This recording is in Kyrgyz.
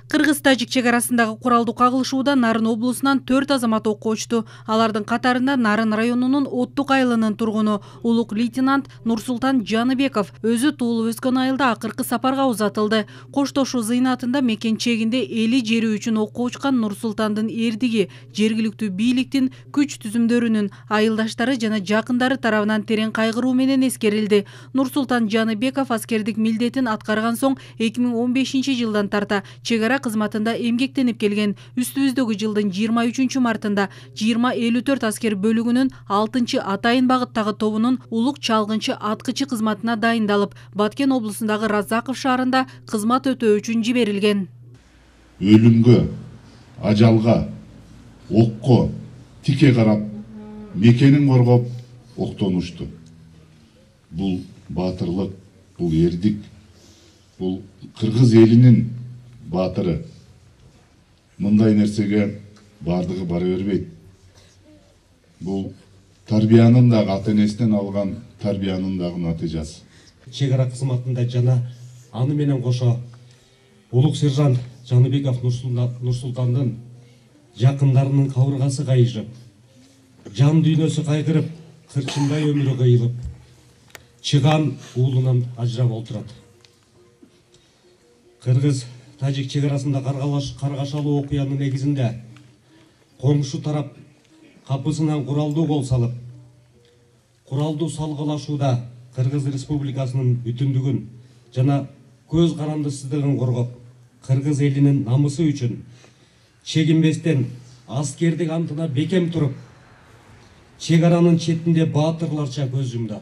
Кыргыз-тажик чек арасындагы куралдуу кагылышууда Нарын облусунан 4 азамат окко учту. Алардын катарында Нарын районунун Оттук айылынын тургуну улук лейтенант Нурсултан Жаныбеков өзү туулуп өскөн айылда акыркы сапарга узатылды. Коштошуу зыйнатында мекен чегинде эли жери үчүн окко учкан Нурсултандын эрдиги жергиликтүү бийликтин күч түзүмдөрүнүн айылдаштары жана жакындары тарабынан терең кайгыруу менен эскерилди. Нурсултан Жаныбеков аскердик милдетин аткарган соң 2015-жылдан тарта чек ара кызматында эмгектенип келген. Үстүбүздөгү жылдын 23 мартында 2054 аскер бөлүгүнүн 6 атайын багыттагы тобунун улук чалгынчы аткычы кызматына дайындалып, Баткен облусундагы Разаков шаарында кызмат өтөө үчүн жиберилген. Өлүмгө, ажалга, окко тике карап, мекенин коргоп, октонушту. Бул батырлык, бул эрдик, бул кыргыз элинин батыры. Мындай нерсеге бардыгы бара бербейт. Бул тарбиянын дагы ата-энесинен алган тарбиянын дагы натыйжасы. Чек ара кызматында жана аны менен кошо улук сержант Жаныбеков Нурсултандын жакындарынын кабыргасы кайышып, жан дүйнөсү кайгырып, кырчындай өмүрү кыйылып, чыган уулунан ажырап отурат. Кыргыз-тажик чек арасында каргашалуу окуянын негизинде коңшу тарап капысынан куралдуу кол салып, куралдуу салгылашууда Кыргыз Республикасынын бүтүндүгүн жана көз карандысыздыгын коргоп, кыргыз элинин намысы үчүн чегинбестен аскердик антына бекем туруп, чек аранын четинде баатырларча көз жумду.